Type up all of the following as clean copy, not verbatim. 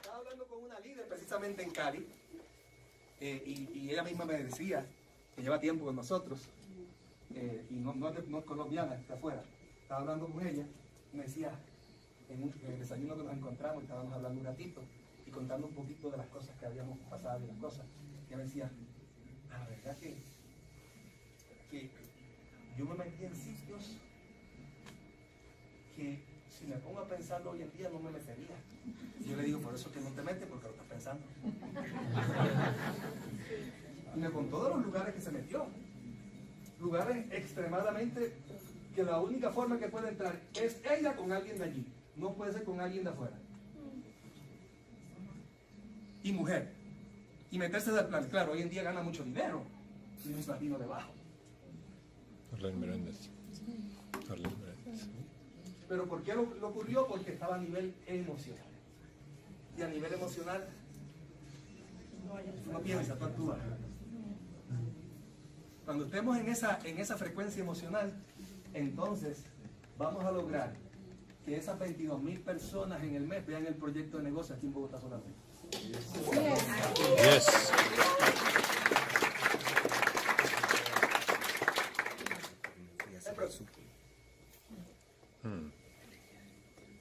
Estaba hablando con una líder precisamente en Cali y ella misma me decía que lleva tiempo con nosotros y no es colombiana, está afuera. Estaba hablando con ella y me decía, en el desayuno que nos encontramos, estábamos hablando un ratito y contando un poquito de las cosas que habíamos pasado y las cosas. Y ella me decía, la verdad que yo me metí en sitios que si me pongo a pensarlo hoy en día no me metería. Yo le digo, por eso que no te metes, porque lo estás pensando. Y me contó de los lugares que se metió. Lugares extremadamente que la única forma que puede entrar es ella con alguien de allí. No puede ser con alguien de afuera. Y mujer. Y meterse del plan. Claro, hoy en día gana mucho dinero. Y un latino debajo. Arlene Meréndez. Arlene Meréndez. Pero ¿por qué lo ocurrió? Porque estaba a nivel emocional. Y a nivel emocional, no piensa, tú actúas. Cuando estemos en esa frecuencia emocional, entonces vamos a lograr que esas 22,000 personas en el mes vean el proyecto de negocio aquí en Bogotá solamente. Yes.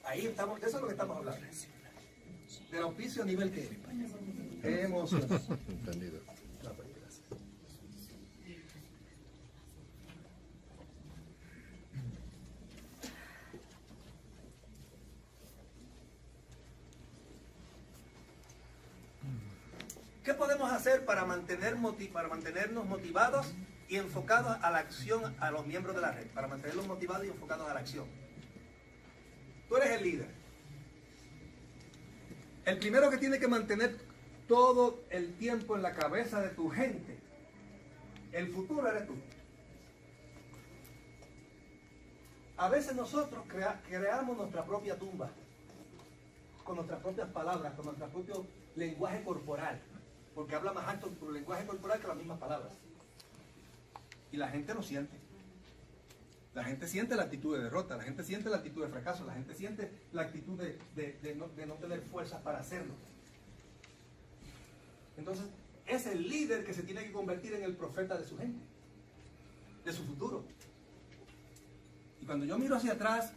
Ahí estamos, de eso es lo que estamos hablando. Del auspicio a nivel que emocional. Entendido. ¿Qué podemos hacer para mantenernos motivados y enfocados a la acción a los miembros de la red? Para mantenerlos motivados y enfocados a la acción. Tú eres el líder. El primero que tiene que mantener todo el tiempo en la cabeza de tu gente, el futuro eres tú. A veces nosotros creamos nuestra propia tumba, con nuestras propias palabras, con nuestro propio lenguaje corporal, porque habla más alto tu lenguaje corporal que las mismas palabras. Y la gente lo siente. La gente siente la actitud de derrota, la gente siente la actitud de fracaso, la gente siente la actitud de no tener fuerzas para hacerlo. Entonces, es el líder que se tiene que convertir en el profeta de su gente, de su futuro. Y cuando yo miro hacia atrás,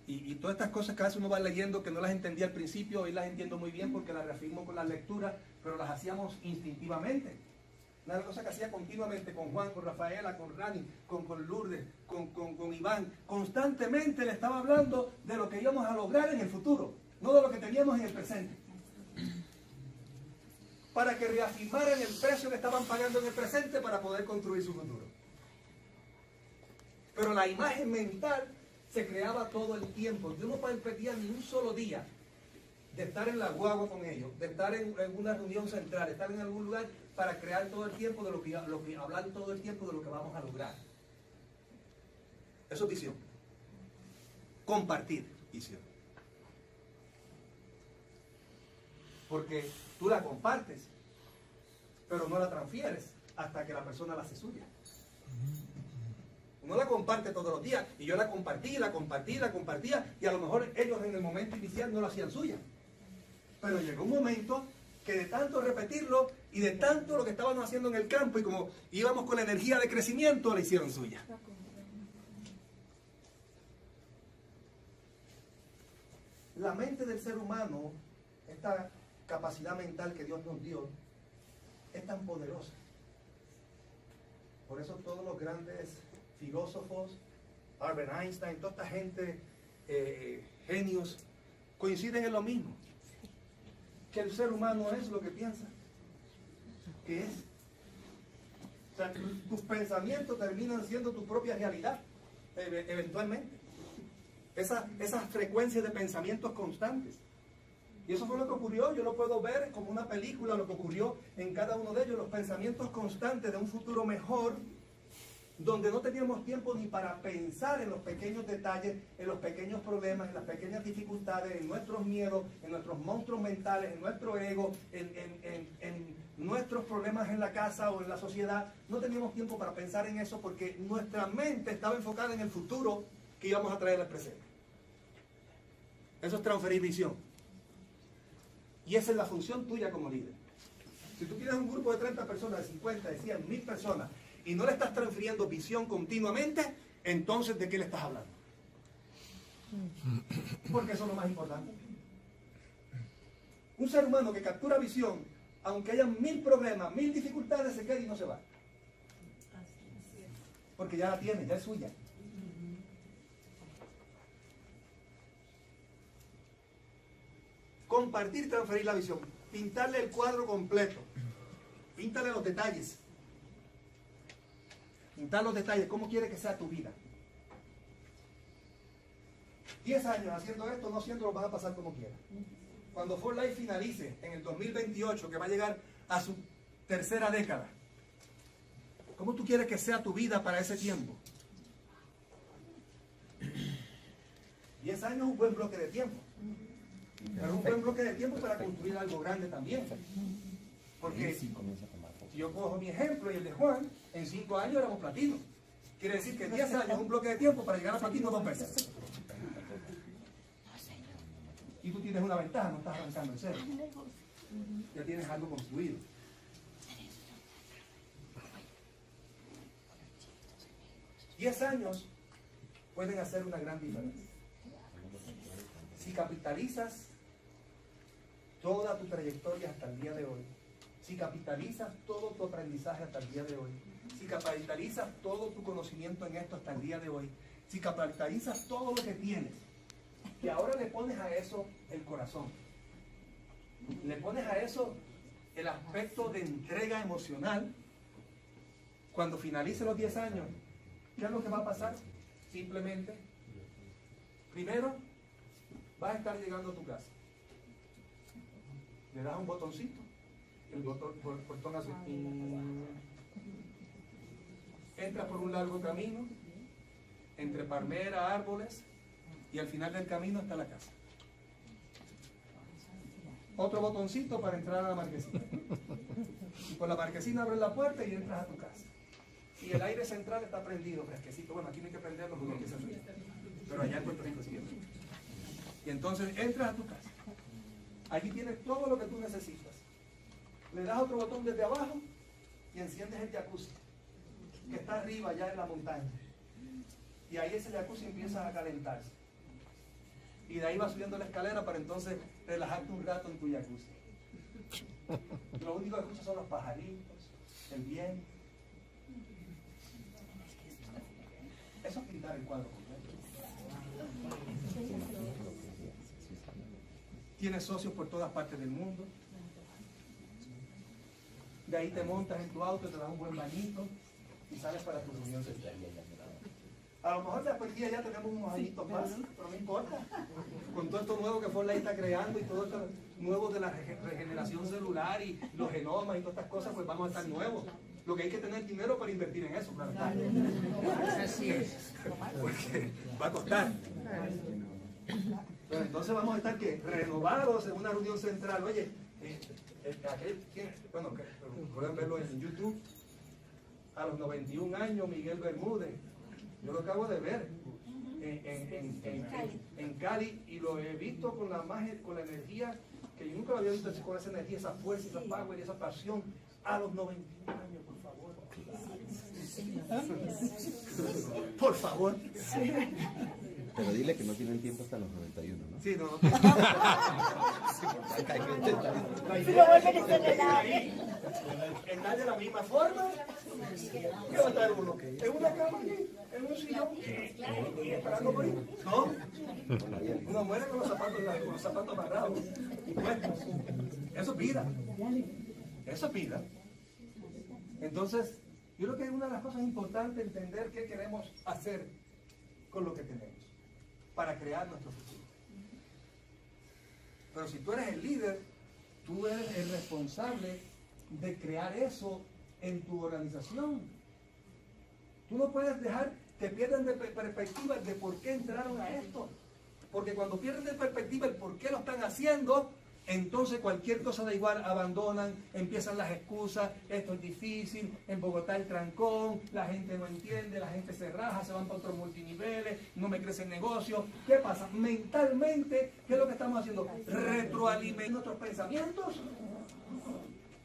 y todas estas cosas que a veces uno va leyendo que no las entendía al principio, hoy las entiendo muy bien porque las reafirmo con las lecturas, pero las hacíamos instintivamente. Una de las cosas que hacía continuamente con Juan, con Rafaela, con Rani, con Lourdes, con Iván, constantemente le estaba hablando de lo que íbamos a lograr en el futuro, no de lo que teníamos en el presente. Para que reafirmaran el precio que estaban pagando en el presente para poder construir su futuro. Pero la imagen mental se creaba todo el tiempo. Yo no perdía ni un solo día de estar en la guagua con ellos, de estar en una reunión central, de estar en algún lugar para crear todo el tiempo de lo que hablar todo el tiempo de lo que vamos a lograr. Eso es visión. Compartir visión. Porque tú la compartes, pero no la transfieres hasta que la persona la hace suya. Uno la comparte todos los días, y yo la compartía, y a lo mejor ellos en el momento inicial no la hacían suya. Pero llegó un momento que de tanto repetirlo y de tanto lo que estábamos haciendo en el campo y como íbamos con la energía de crecimiento, la hicieron suya. La mente del ser humano, esta capacidad mental que Dios nos dio, es tan poderosa. Por eso todos los grandes filósofos, Albert Einstein, toda esta gente, genios, coinciden en lo mismo. Que el ser humano es lo que piensa, que es. O sea, tus pensamientos terminan siendo tu propia realidad, eventualmente. Esas frecuencias de pensamientos constantes. Y eso fue lo que ocurrió, yo lo puedo ver como una película, lo que ocurrió en cada uno de ellos, los pensamientos constantes de un futuro mejor, donde no teníamos tiempo ni para pensar en los pequeños detalles, en los pequeños problemas, en las pequeñas dificultades, en nuestros miedos, en nuestros monstruos mentales, en nuestro ego, en nuestros problemas en la casa o en la sociedad. No teníamos tiempo para pensar en eso porque nuestra mente estaba enfocada en el futuro que íbamos a traer al presente. Eso es transferir visión. Y esa es la función tuya como líder. Si tú tienes un grupo de 30 personas, de 50, de 100, 1000 personas, y no le estás transfiriendo visión continuamente, entonces ¿de qué le estás hablando? Porque eso es lo más importante. Un ser humano que captura visión, aunque haya 1000 problemas, 1000 dificultades, se queda y no se va. Porque ya la tiene, ya es suya. Compartir, transferir la visión. Pintarle el cuadro completo. Píntale los detalles. Pintar los detalles. ¿Cómo quiere que sea tu vida? 10 años haciendo esto, no haciéndolo, vas a pasar como quieras. Cuando For Life finalice en el 2028, que va a llegar a su tercera década, ¿cómo tú quieres que sea tu vida para ese tiempo? 10 años es un buen bloque de tiempo. Pero es un buen bloque de tiempo para construir algo grande también. Porque si yo cojo mi ejemplo y el de Juan, en 5 años éramos platino. Quiere decir que 10 años es un bloque de tiempo para llegar a platino 2 veces. Y tú tienes una ventaja, no estás arrancando en cero. Ya tienes algo construido. Diez años pueden hacer una gran diferencia. Si capitalizas toda tu trayectoria hasta el día de hoy, si capitalizas todo tu aprendizaje hasta el día de hoy, si capitalizas todo tu conocimiento en esto hasta el día de hoy, si capitalizas todo lo que tienes, y ahora le pones a eso el corazón, le pones a eso el aspecto de entrega emocional, cuando finalice los 10 años, ¿qué es lo que va a pasar? Simplemente, primero, vas a estar llegando a tu casa. Le das un botoncito, el portón hace... Entras por un largo camino, entre palmeras, árboles, y al final del camino está la casa. Otro botoncito para entrar a la marquesina. Y por la marquesina abres la puerta y entras a tu casa. Y el aire central está prendido, fresquecito. Bueno, aquí no hay que prenderlo porque empieza a frío. Pero allá en Puerto Rico sí. Y entonces entras a tu casa. Allí tienes todo lo que tú necesitas. Le das otro botón desde abajo y enciendes el jacuzzi, que está arriba allá en la montaña. Y ahí ese jacuzzi empieza a calentarse. Y de ahí vas subiendo la escalera para entonces relajarte un rato en tu jacuzzi. Lo único que escuchas son los pajaritos, el viento. Eso es pintar el cuadro completo. Tienes socios por todas partes del mundo. De ahí te montas en tu auto, te das un buen bañito y sales para tu reunión social. A lo mejor después del día ya tenemos unos añitos más, pero no importa. Con todo esto nuevo que For Life está creando y todo esto nuevo de la regeneración celular y los genomas y todas estas cosas, pues vamos a estar nuevos. Lo que hay que tener dinero para invertir en eso, claro. Así es. Porque va a costar. Pero entonces vamos a estar ¿qué? Renovados en una reunión central. Oye, bueno, pueden verlo en YouTube. A los 91 años, Miguel Bermúdez. Yo lo acabo de ver en Cali y lo he visto con la energía que yo nunca lo había visto, con esa energía, esa fuerza, esa power y esa pasión. A los 91 años, por favor. Por favor. Pero dile que no tienen tiempo hasta los 91, ¿no? Sí, no. La idea es estar de la misma forma. ¿Qué va a estar uno? ¿En una cama aquí? ¿En un sillón? ¿Esperando morir? No. Uno muere con los zapatos amarrados y puestos. Eso es vida. Eso es vida. Entonces, yo creo que es una de las cosas importantes entender qué queremos hacer con lo que tenemos para crear nuestro futuro. Pero si tú eres el líder, tú eres el responsable de crear eso en tu organización. Tú no puedes dejar que pierdan de perspectiva de por qué entraron a esto. Porque cuando pierden de perspectiva el por qué lo están haciendo, entonces cualquier cosa da igual, abandonan, empiezan las excusas, esto es difícil, en Bogotá el trancón, la gente no entiende, la gente se raja, se van para otros multiniveles, no me crece el negocio. ¿Qué pasa? Mentalmente, ¿qué es lo que estamos haciendo? Retroalimentar nuestros pensamientos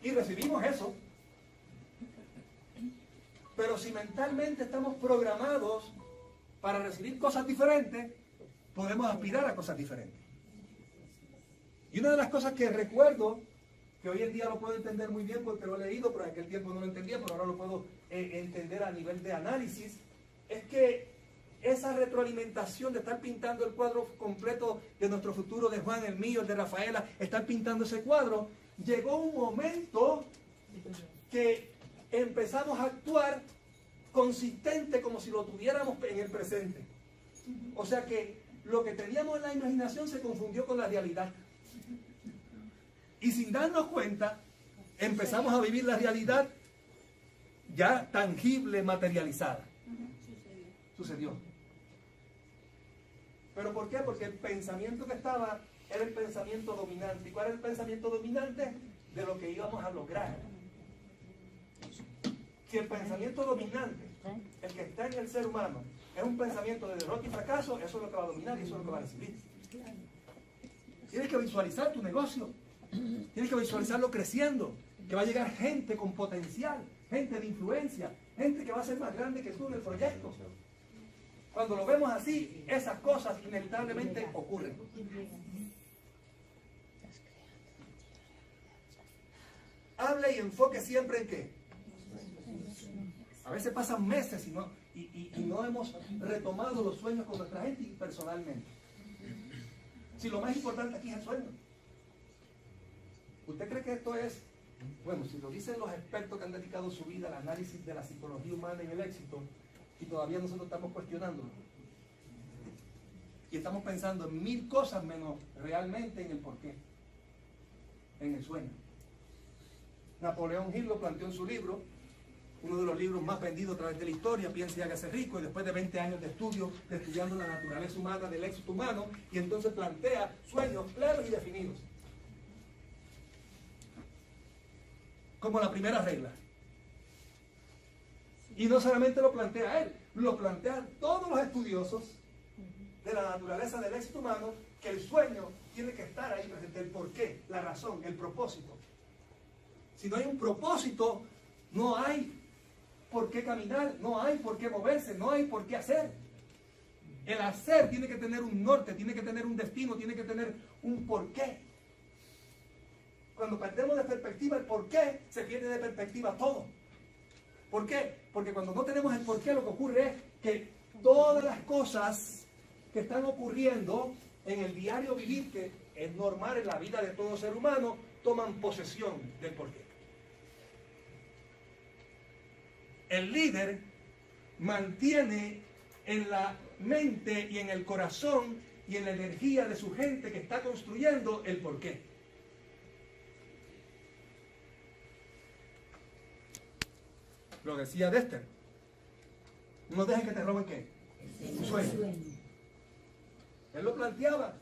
y recibimos eso. Pero si mentalmente estamos programados para recibir cosas diferentes, podemos aspirar a cosas diferentes. Y una de las cosas que recuerdo, que hoy en día lo puedo entender muy bien porque lo he leído, pero en aquel tiempo no lo entendía, pero ahora lo puedo entender a nivel de análisis, es que esa retroalimentación de estar pintando el cuadro completo de nuestro futuro, de Juan, el mío, el de Rafaela, estar pintando ese cuadro, llegó un momento que empezamos a actuar consistente como si lo tuviéramos en el presente. O sea que lo que teníamos en la imaginación se confundió con la realidad. Y sin darnos cuenta, empezamos a vivir la realidad ya tangible, materializada. Sucedió. ¿Pero por qué? Porque el pensamiento que estaba era el pensamiento dominante. ¿Y cuál era el pensamiento dominante? De lo que íbamos a lograr. Si el pensamiento dominante, el que está en el ser humano, es un pensamiento de derrota y fracaso, eso es lo que va a dominar y eso es lo que va a recibir. Tienes que visualizar tu negocio. Tienes que visualizarlo creciendo, que va a llegar gente con potencial, gente de influencia, gente que va a ser más grande que tú en el proyecto. Cuando lo vemos así, esas cosas inevitablemente ocurren. Hable y enfoque siempre en qué. A veces pasan meses y no hemos retomado los sueños con nuestra gente y personalmente. Si lo más importante aquí es el sueño. ¿Usted cree que esto es, bueno, si lo dicen los expertos que han dedicado su vida al análisis de la psicología humana en el éxito, y todavía nosotros estamos cuestionándolo? Y estamos pensando en 1000 cosas menos realmente en el porqué, en el sueño. Napoleón Hill lo planteó en su libro, uno de los libros más vendidos a través de la historia, Piense y hágase rico, y después de 20 años de estudio, estudiando la naturaleza humana, del éxito humano, y entonces plantea sueños claros y definidos. Como la primera regla. Y no solamente lo plantea él, lo plantean todos los estudiosos de la naturaleza del éxito humano, que el sueño tiene que estar ahí presente, el porqué, la razón, el propósito. Si no hay un propósito, no hay por qué caminar, no hay por qué moverse, no hay por qué hacer. El hacer tiene que tener un norte, tiene que tener un destino, tiene que tener un porqué. Cuando perdemos de perspectiva el porqué, se pierde de perspectiva todo. ¿Por qué? Porque cuando no tenemos el porqué, lo que ocurre es que todas las cosas que están ocurriendo en el diario vivir, que es normal en la vida de todo ser humano, toman posesión del porqué. El líder mantiene en la mente y en el corazón y en la energía de su gente que está construyendo el porqué. Lo decía Dexter. No dejes que te roben ¿qué? Tu sueño. Él lo planteaba.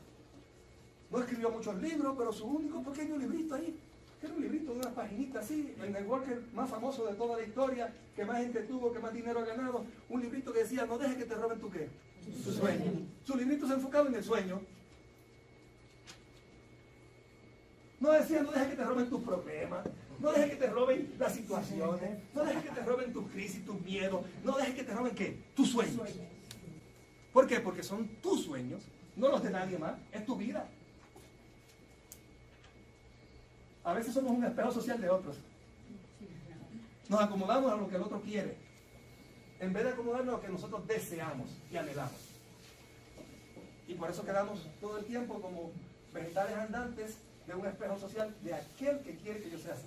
No escribió muchos libros, pero su único pequeño librito ahí, que era un librito de unas paginitas así, el networker más famoso de toda la historia, que más gente tuvo, que más dinero ha ganado, un librito que decía, no dejes que te roben tu ¿qué? Tu sueño. Su librito se enfocaba en el sueño. No decía, no dejes que te roben tus problemas, no dejes que te roben las situaciones, no dejes que te roben tus crisis, tus miedos, no dejes que te roben ¿qué? Tus sueños. ¿Por qué? Porque son tus sueños, no los de nadie más, es tu vida. A veces somos un espejo social de otros. Nos acomodamos a lo que el otro quiere, en vez de acomodarnos a lo que nosotros deseamos y anhelamos. Y por eso quedamos todo el tiempo como vegetales andantes de un espejo social de aquel que quiere que yo sea así.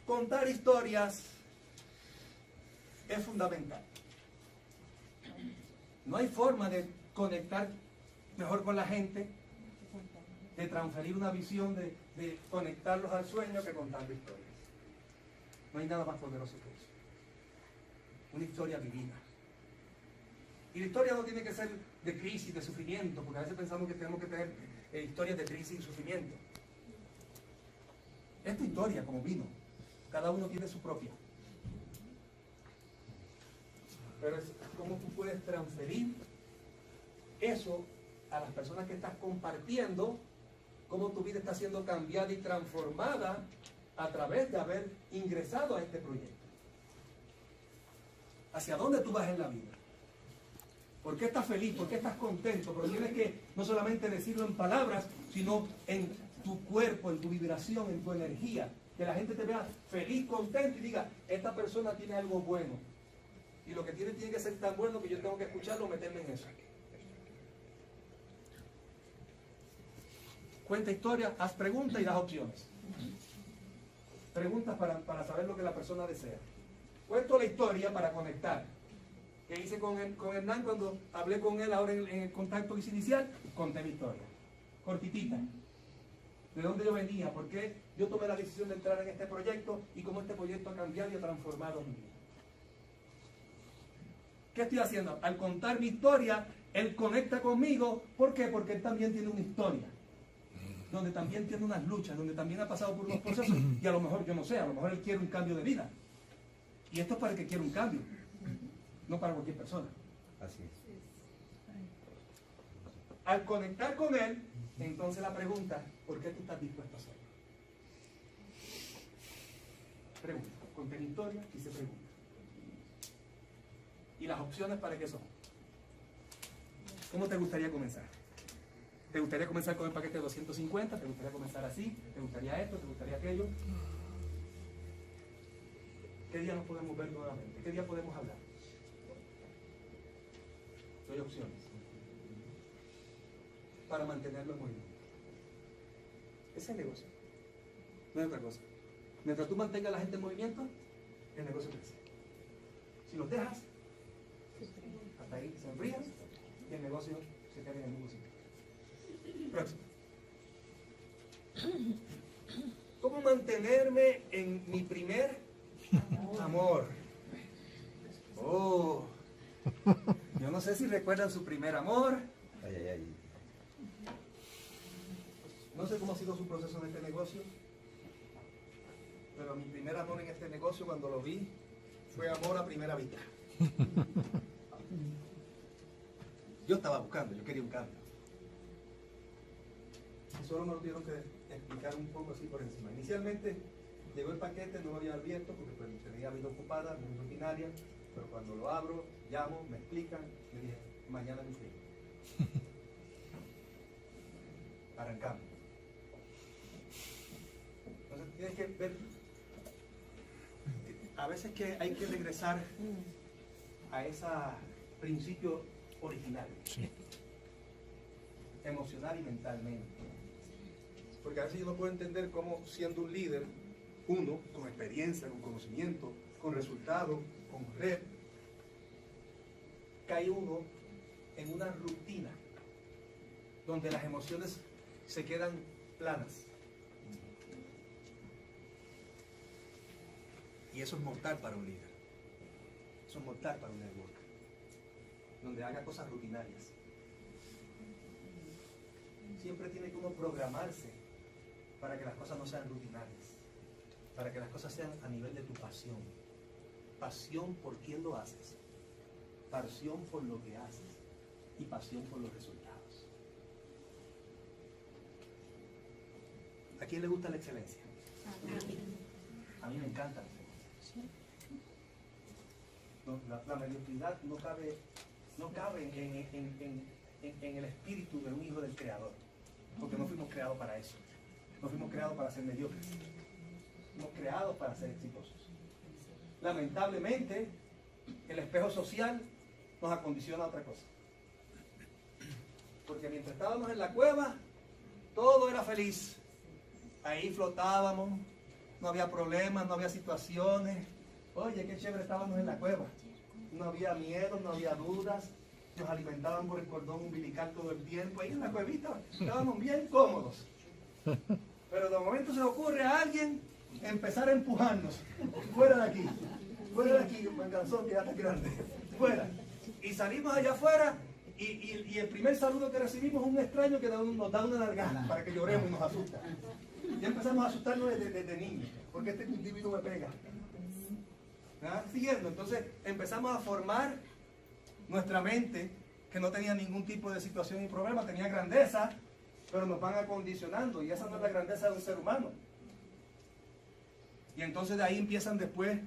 Contar historias es fundamental. No hay forma de conectar mejor con la gente de transferir una visión, de conectarlos al sueño que contando historias. No hay nada más poderoso que eso. Una historia vivida. Y la historia no tiene que ser de crisis, de sufrimiento, porque a veces pensamos que tenemos que tener historias de crisis y sufrimiento. Es tu historia como vino. Cada uno tiene su propia. Pero es cómo tú puedes transferir eso a las personas que estás compartiendo, cómo tu vida está siendo cambiada y transformada a través de haber ingresado a este proyecto. ¿Hacia dónde tú vas en la vida? ¿Por qué estás feliz? ¿Por qué estás contento? Pero tienes que no solamente decirlo en palabras, sino en tu cuerpo, en tu vibración, en tu energía. Que la gente te vea feliz, contento y diga, esta persona tiene algo bueno. Y lo que tiene que ser tan bueno que yo tengo que escucharlo, meterme en eso. Cuenta historia, haz preguntas y das opciones. Preguntas para saber lo que la persona desea. Cuento la historia para conectar. ¿Qué hice con Hernán cuando hablé con él ahora en el contacto inicial? Conté mi historia. Cortitita. ¿De dónde yo venía? ¿Por qué yo tomé la decisión de entrar en este proyecto? Y cómo este proyecto ha cambiado y ha transformado mi vida. ¿Qué estoy haciendo? Al contar mi historia, él conecta conmigo. ¿Por qué? Porque él también tiene una historia. Donde también tiene unas luchas, donde también ha pasado por unos procesos. Y a lo mejor, yo no sé, a lo mejor él quiere un cambio de vida. Y esto es para el que quiere un cambio. No para cualquier persona. Así es. Al conectar con él, entonces la pregunta, ¿por qué tú estás dispuesto a hacerlo? Pregunta, conté mi historia y se pregunta. ¿Y las opciones para qué son? ¿Cómo te gustaría comenzar? ¿Te gustaría comenzar con el paquete de 250? ¿Te gustaría comenzar así? ¿Te gustaría esto? ¿Te gustaría aquello? ¿Qué día nos podemos ver nuevamente? ¿Qué día podemos hablar? Doy opciones para mantenerlo en movimiento. Ese es el negocio. No es otra cosa. Mientras tú mantengas a la gente en movimiento, el negocio crece. Si los dejas, hasta ahí se enfrían y el negocio se queda en el mismo sitio. Próximo. ¿Cómo mantenerme en mi primer amor? Oh, yo no sé si recuerdan su primer amor. Ay, ay, ay. No sé cómo ha sido su proceso en este negocio, pero mi primer amor en este negocio, cuando lo vi, fue amor a primera vista. Yo estaba buscando, yo quería un cambio. Y solo me lo tuvieron que explicar un poco así por encima. Inicialmente llegó el paquete, no lo había abierto porque pues, tenía vida ocupada, muy rutinaria, pero cuando lo abro, llamo, me explican, me dije, mañana me inscribo. Arrancamos. Entonces tienes que ver, a veces que hay que regresar a ese principio original, Sí. emocional y mentalmente. Porque a veces yo no puedo entender cómo siendo un líder, uno, con experiencia, con conocimiento, con resultados, con red, cae uno en una rutina donde las emociones se quedan planas. Y eso es mortal para un líder. Eso es mortal para un network. Donde haga cosas rutinarias. Siempre tiene que uno programarse para que las cosas no sean rutinarias. Para que las cosas sean a nivel de tu pasión. Pasión por quién lo haces. Pasión por lo que haces. Y pasión por los resultados. ¿A quién le gusta la excelencia? A mí me encanta la excelencia. No, la mediocridad no cabe en el espíritu de un hijo del Creador. Porque no fuimos creados para eso. No fuimos creados para ser mediocres. Fuimos creados para ser exitosos. Lamentablemente, el espejo social nos acondiciona a otra cosa. Porque mientras estábamos en la cueva, todo era feliz. Ahí flotábamos, no había problemas, no había situaciones. Oye, qué chévere estábamos en la cueva. No había miedo, no había dudas. nos alimentaban por el cordón umbilical todo el tiempo, ahí en la cuevita estábamos bien cómodos. Pero de momento se le ocurre a alguien empezar a empujarnos, fuera de aquí, manganzón que ya está grande, fuera. Y salimos allá afuera y el primer saludo que recibimos es un extraño que nos da una largada para que lloremos y nos asusta. Ya empezamos a asustarnos desde niños, porque este individuo me pega. ¿Ah? Siguiendo, entonces empezamos a formar nuestra mente, que no tenía ningún tipo de situación y problema, tenía grandeza, pero nos van acondicionando, y esa no es la grandeza de un ser humano. Y entonces de ahí empiezan después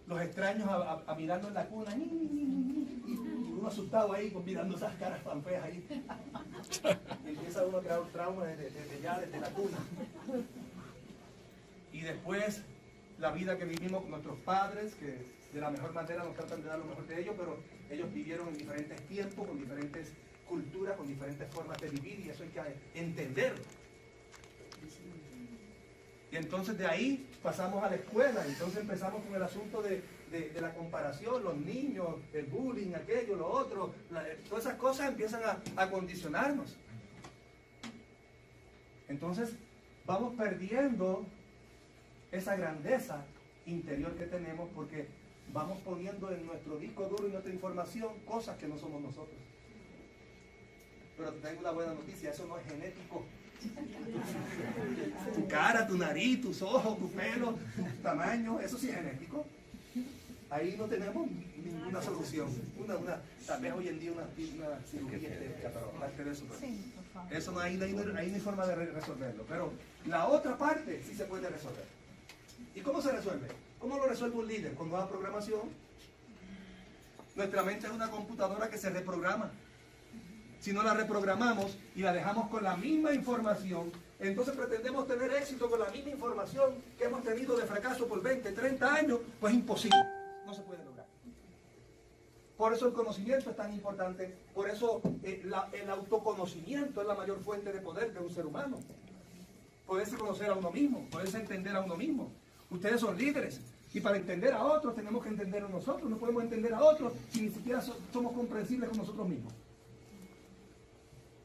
los extraños a mirarnos en la cuna, y uno asustado ahí, mirando esas caras tan feas ahí. Y empieza uno a crear un trauma desde la cuna. Y después la vida que vivimos con nuestros padres, que de la mejor manera nos tratan de dar lo mejor de ellos, pero ellos vivieron en diferentes tiempos, con diferentes culturas, con diferentes formas de vivir, y eso hay que entenderlo. Y entonces de ahí pasamos a la escuela, entonces empezamos con el asunto de la comparación, los niños, el bullying, aquello, lo otro, todas esas cosas empiezan a condicionarnos. Entonces vamos perdiendo esa grandeza interior que tenemos porque vamos poniendo en nuestro disco duro y nuestra información cosas que no somos nosotros. Pero te tengo una buena noticia, eso no es genético. Tu cara, tu nariz, tus ojos, tu pelo, tu tamaño, eso sí es genético. Ahí no tenemos ninguna solución. Tal vez hoy en día una cirugía estética, pero aparte de eso, eso no hay forma de resolverlo. Pero la otra parte sí se puede resolver. ¿Y cómo se resuelve? ¿Cómo lo resuelve un líder? Con nueva programación. Nuestra mente es una computadora que se reprograma. Si no la reprogramamos y la dejamos con la misma información, entonces pretendemos tener éxito con la misma información que hemos tenido de fracaso por 20, 30 años, pues imposible, no se puede lograr. Por eso el conocimiento es tan importante, por eso el autoconocimiento es la mayor fuente de poder de un ser humano. Poderse conocer a uno mismo, poderse entender a uno mismo. Ustedes son líderes y para entender a otros tenemos que entender a nosotros, no podemos entender a otros si ni siquiera somos comprensibles con nosotros mismos.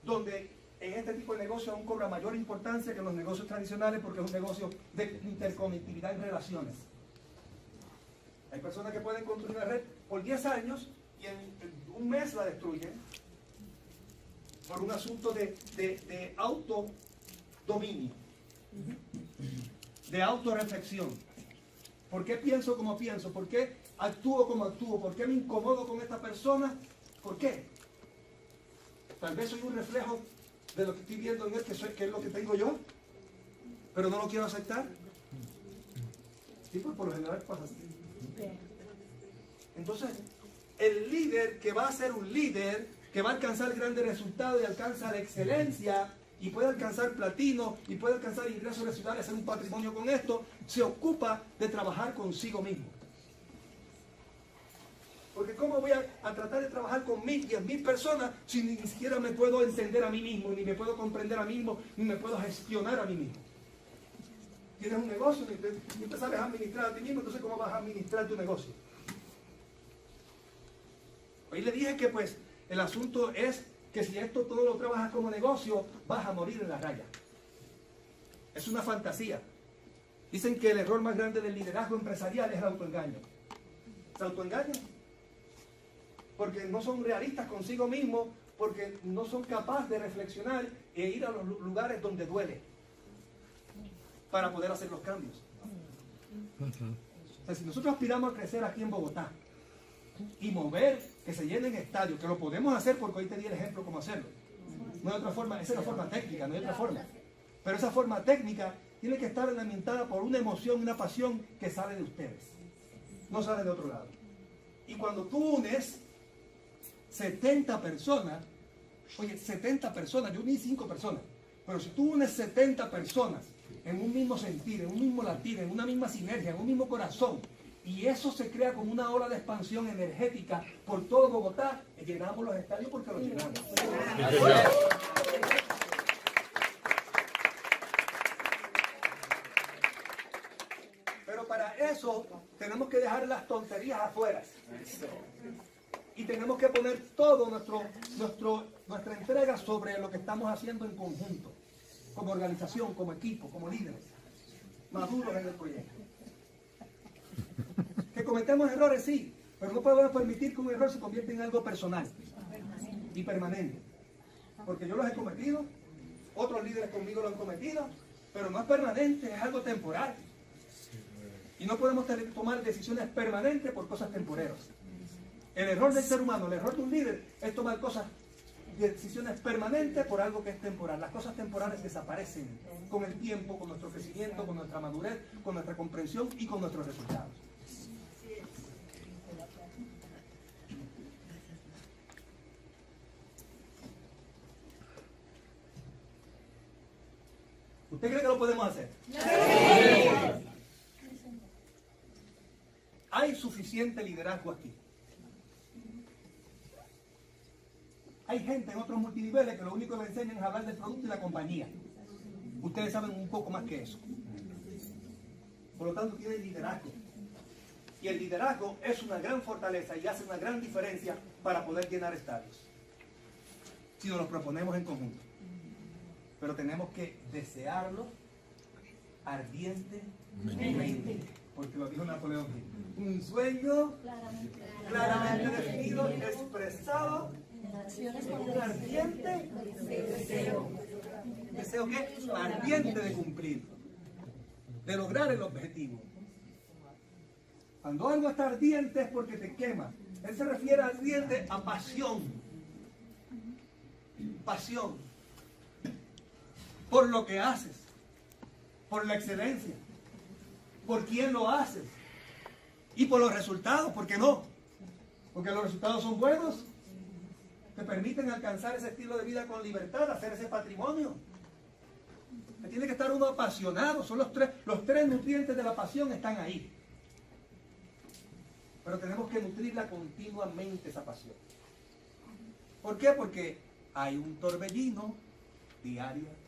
Donde en este tipo de negocio aún cobra mayor importancia que en los negocios tradicionales porque es un negocio de interconectividad en relaciones. Hay personas que pueden construir una red por 10 años y en un mes la destruyen por un asunto de autodominio, de autorreflexión. ¿Por qué pienso como pienso? ¿Por qué actúo como actúo? ¿Por qué me incomodo con esta persona? ¿Por qué? Tal vez soy un reflejo de lo que estoy viendo en él, que es lo que tengo yo, pero no lo quiero aceptar. Sí, pues por lo general pasa así. Entonces, el líder que va a ser un líder, que va a alcanzar grandes resultados y alcanza la excelencia, y puede alcanzar platino, y puede alcanzar ingresos residuales, hacer un patrimonio con esto, se ocupa de trabajar consigo mismo. Porque ¿cómo voy a tratar de trabajar con 1000, 10.000 personas si ni siquiera me puedo entender a mí mismo, ni me puedo comprender a mí mismo, ni me puedo gestionar a mí mismo? Tienes un negocio y te sabes administrar a ti mismo, entonces ¿cómo vas a administrar tu negocio? Hoy le dije que pues el asunto es que si esto todo lo trabajas como negocio, vas a morir en la raya. Es una fantasía. Dicen que el error más grande del liderazgo empresarial es el autoengaño. ¿Se autoengañan? Porque no son realistas consigo mismos, porque no son capaces de reflexionar e ir a los lugares donde duele para poder hacer los cambios. O sea, si nosotros aspiramos a crecer aquí en Bogotá y mover, que se llenen estadios, que lo podemos hacer porque hoy te di el ejemplo cómo hacerlo. No hay otra forma, esa es la forma técnica, no hay otra forma. Pero esa forma técnica tiene que estar alimentada por una emoción, una pasión que sale de ustedes, no sale de otro lado. Y cuando tú unes 70 personas, oye, 70 personas, yo uní 5 personas, pero si tú unes 70 personas en un mismo sentir, en un mismo latir, en una misma sinergia, en un mismo corazón, y eso se crea como una ola de expansión energética por todo Bogotá, llenamos los estadios porque los llenamos. Pero para eso tenemos que dejar las tonterías afuera. Y tenemos que poner todo nuestra entrega sobre lo que estamos haciendo en conjunto, como organización, como equipo, como líderes, maduros en el proyecto. Que cometemos errores, sí, pero no podemos permitir que un error se convierta en algo personal y permanente. Porque yo los he cometido, otros líderes conmigo lo han cometido, pero no es permanente, es algo temporal. Y no podemos tomar decisiones permanentes por cosas temporeras. El error del ser humano, el error de un líder, es tomar decisiones permanentes por algo que es temporal. Las cosas temporales desaparecen con el tiempo, con nuestro crecimiento, con nuestra madurez, con nuestra comprensión y con nuestros resultados. ¿Usted cree que lo podemos hacer? ¡Sí! Hay suficiente liderazgo aquí. Hay gente en otros multiniveles que lo único que le enseñan es hablar del producto y la compañía. Ustedes saben un poco más que eso. Por lo tanto, tienen liderazgo. Y el liderazgo es una gran fortaleza y hace una gran diferencia para poder llenar estadios. Si nos lo proponemos en conjunto. Pero tenemos que desearlo ardientemente. Porque lo dijo Napoleón Hill. Un sueño claramente definido, expresado con un ardiente deseo. ¿Deseo qué? Ardiente de cumplir, de lograr el objetivo. Cuando algo está ardiente es porque te quema. Él se refiere a ardiente a pasión. Pasión. Por lo que haces. Por la excelencia. Por quién lo haces. Y por los resultados. ¿Por qué no? Porque los resultados son buenos. Te permiten alcanzar ese estilo de vida con libertad, hacer ese patrimonio. Tiene que estar uno apasionado. Son los tres nutrientes de la pasión están ahí. Pero tenemos que nutrirla continuamente, esa pasión. ¿Por qué? Porque hay un torbellino diariamente.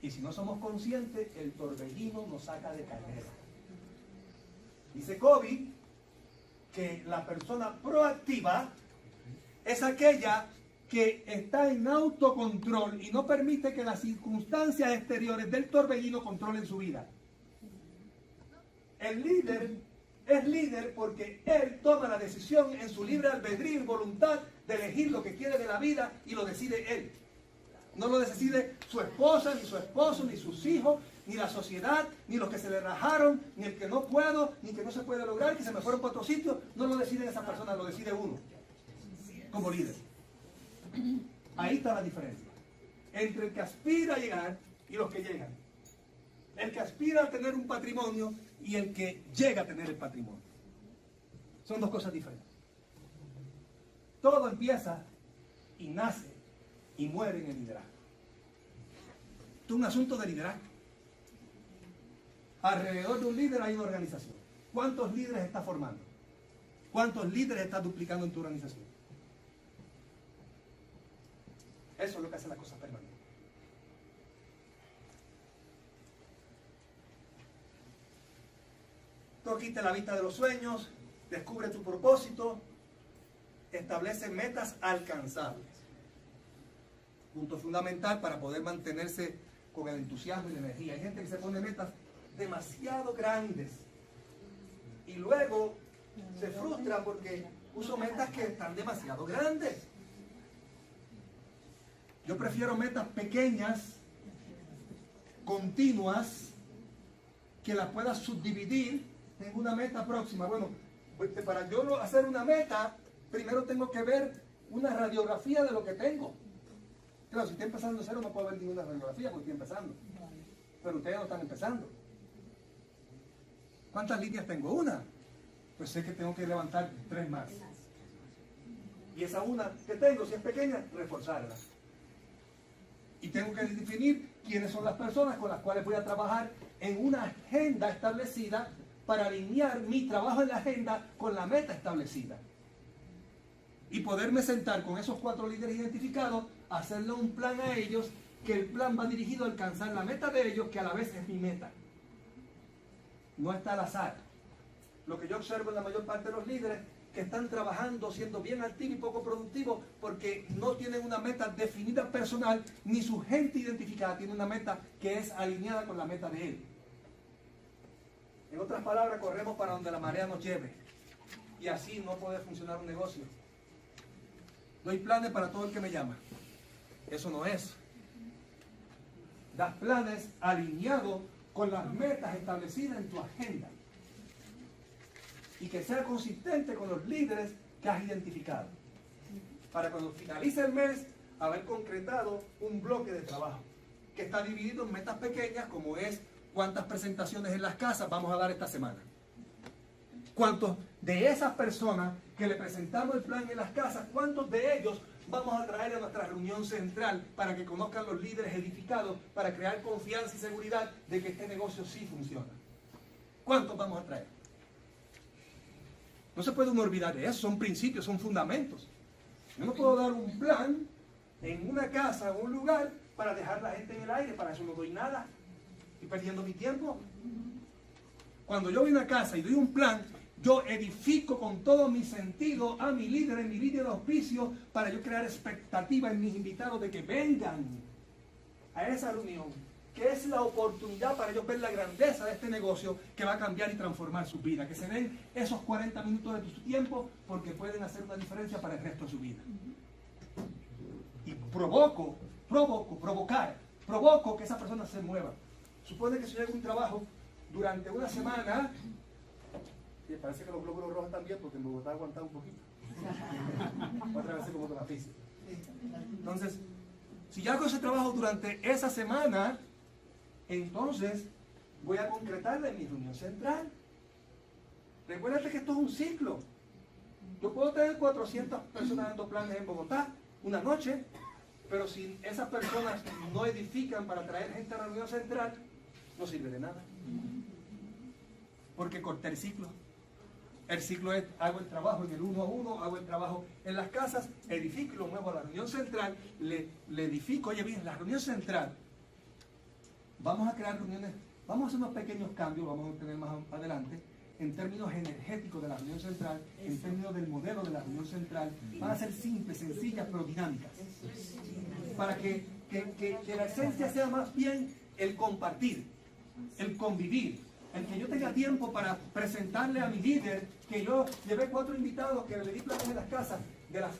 Y si no somos conscientes, el torbellino nos saca de carrera. Dice Covey que la persona proactiva es aquella que está en autocontrol y no permite que las circunstancias exteriores del torbellino controlen su vida. El líder es líder porque él toma la decisión en su libre albedrío y voluntad de elegir lo que quiere de la vida y lo decide él. No lo decide su esposa, ni su esposo, ni sus hijos, ni la sociedad, ni los que se le rajaron, ni el que no puedo, ni que no se puede lograr, que se me fueron para otro sitio. No lo decide esa persona, lo decide uno, como líder. Ahí está la diferencia entre el que aspira a llegar y los que llegan. El que aspira a tener un patrimonio y el que llega a tener el patrimonio. Son dos cosas diferentes. Todo empieza y nace y muere en el liderazgo. Esto es un asunto de liderazgo. Alrededor de un líder hay una organización. ¿Cuántos líderes estás formando? ¿Cuántos líderes estás duplicando en tu organización? Eso es lo que hace la cosa permanente. Tú quita la vista de los sueños, descubre tu propósito, establece metas alcanzables. Punto fundamental para poder mantenerse con el entusiasmo y la energía. Hay gente que se pone metas demasiado grandes y luego se frustra porque puso metas que están demasiado grandes. Yo prefiero metas pequeñas, continuas, que las pueda subdividir en una meta próxima. Bueno, pues para yo hacer una meta, primero tengo que ver una radiografía de lo que tengo. Claro, si estoy empezando de cero no puedo ver ninguna radiografía porque estoy empezando. Pero ustedes no están empezando. ¿Cuántas líneas tengo? Una. Pues sé que tengo que levantar 3 más. Y esa una que tengo, si es pequeña, reforzarla. Y tengo que definir quiénes son las personas con las cuales voy a trabajar en una agenda establecida para alinear mi trabajo en la agenda con la meta establecida. Y poderme sentar con esos 4 líderes identificados, hacerle un plan a ellos, que el plan va dirigido a alcanzar la meta de ellos, que a la vez es mi meta. No está al azar. Lo que yo observo en la mayor parte de los líderes que están trabajando, siendo bien activos y poco productivos, porque no tienen una meta definida personal, ni su gente identificada tiene una meta que es alineada con la meta de él. En otras palabras, corremos para donde la marea nos lleve. Y así no puede funcionar un negocio. Doy planes para todo el que me llama. Eso no es. Das planes alineados con las metas establecidas en tu agenda. Y que sea consistente con los líderes que has identificado. Para cuando finalice el mes, haber concretado un bloque de trabajo. Que está dividido en metas pequeñas, como es cuántas presentaciones en las casas vamos a dar esta semana. ¿Cuántos de esas personas que le presentamos el plan en las casas, cuántos de ellos vamos a traer a nuestra reunión central para que conozcan los líderes edificados, para crear confianza y seguridad de que este negocio sí funciona? ¿Cuántos vamos a traer? No se puede uno olvidar de eso, son principios, son fundamentos. Yo no puedo dar un plan en una casa, en un lugar, para dejar la gente en el aire, para eso no doy nada. Estoy perdiendo mi tiempo. Cuando yo voy a una casa y doy un plan, yo edifico con todo mi sentido a mi líder, en mi línea de auspicio, para yo crear expectativa en mis invitados de que vengan a esa reunión, que es la oportunidad para ellos ver la grandeza de este negocio que va a cambiar y transformar su vida. Que se den esos 40 minutos de su tiempo porque pueden hacer una diferencia para el resto de su vida. Y provoco que esa persona se mueva. Supone que si yo hago un trabajo durante una semana, y parece que los glóbulos rojos también, porque en Bogotá ha aguantado un poquito. Otra vez como con la física. Entonces, si yo hago ese trabajo durante esa semana, entonces voy a concretarla en mi reunión central. Recuérdate que esto es un ciclo. Yo puedo tener 400 personas dando planes en Bogotá una noche, pero si esas personas no edifican para traer gente a la reunión central, no sirve de nada. Porque corté el ciclo. El ciclo es, hago el trabajo en el 1 a 1, hago el trabajo en las casas, edifico y lo muevo a la reunión central, le edifico. Oye bien, la reunión central, vamos a crear reuniones, vamos a hacer unos pequeños cambios, vamos a tener más adelante, en términos energéticos de la reunión central, en términos del modelo de la reunión central. Van a ser simples, sencillas, pero dinámicas. Para que la esencia sea más bien el compartir, el convivir, el que yo tenga tiempo para presentarle a mi líder, que yo llevé 4 invitados que le di planes en las casas de las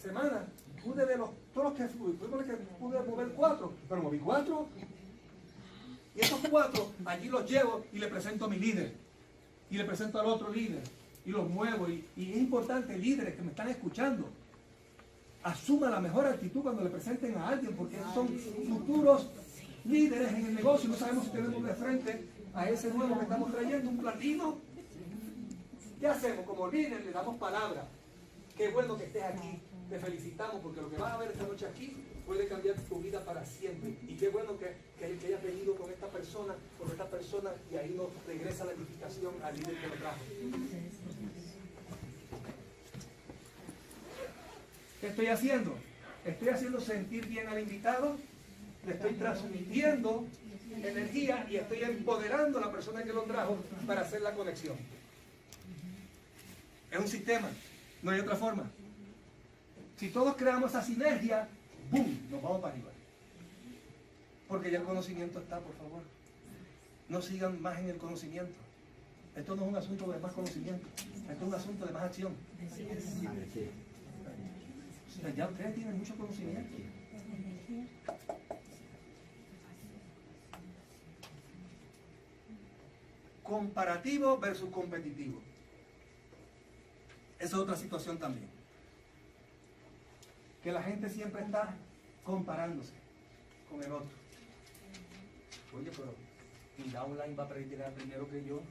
semanas, pude de todos los que fui, pude mover 4, pero moví 4, y esos 4 allí los llevo y le presento a mi líder, y le presento al otro líder, y los muevo, y es importante, líderes que me están escuchando, asuma la mejor actitud cuando le presenten a alguien, porque son futuros líderes en el negocio. No sabemos si tenemos de frente a ese nuevo que estamos trayendo, un platino. ¿Qué hacemos? Como líder le damos palabra. Qué bueno que estés aquí, te felicitamos, porque lo que vas a ver esta noche aquí puede cambiar tu vida para siempre. Y qué bueno que hayas venido con esta persona, y ahí nos regresa la edificación al líder que lo trajo. ¿Qué estoy haciendo? Estoy haciendo sentir bien al invitado, le estoy transmitiendo energía y estoy empoderando a la persona que lo trajo para hacer la conexión. Es un sistema, no hay otra forma. Si todos creamos esa sinergia, ¡boom!, nos vamos para arriba. Porque ya el conocimiento está, por favor. No sigan más en el conocimiento. Esto no es un asunto de más conocimiento, esto es un asunto de más acción. O sea, ya ustedes tienen mucho conocimiento. Comparativo versus competitivo. Esa es otra situación también. Que la gente siempre está comparándose con el otro. Oye, pero mi downline va a predicar primero que yo.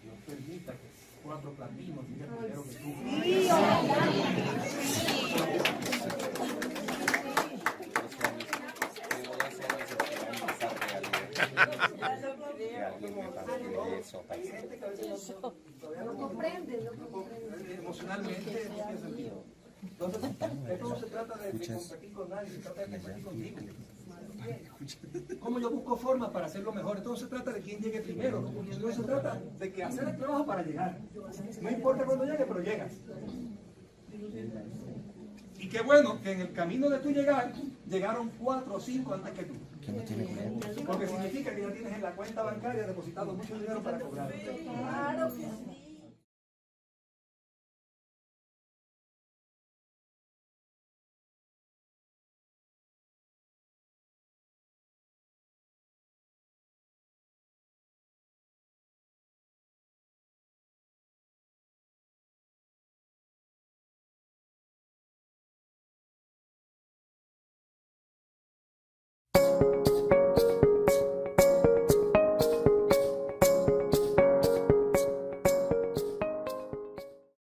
Dios permita que 4 platinos diga primero que tú. Emocionalmente no tiene sentido. Entonces, esto no se trata de competir con nadie, se trata de competir contigo. ¿Cómo yo busco formas para hacerlo mejor? Entonces se trata de quién llegue primero. No se trata de que hacer el trabajo para llegar. No importa cuándo llegue, pero llegas. Y qué bueno que en el camino de tu llegar, llegaron 4 o 5 antes que tú. Que no tiene cuenta. Porque significa que ya tienes en la cuenta bancaria depositado mucho dinero para cobrar. Claro que sí.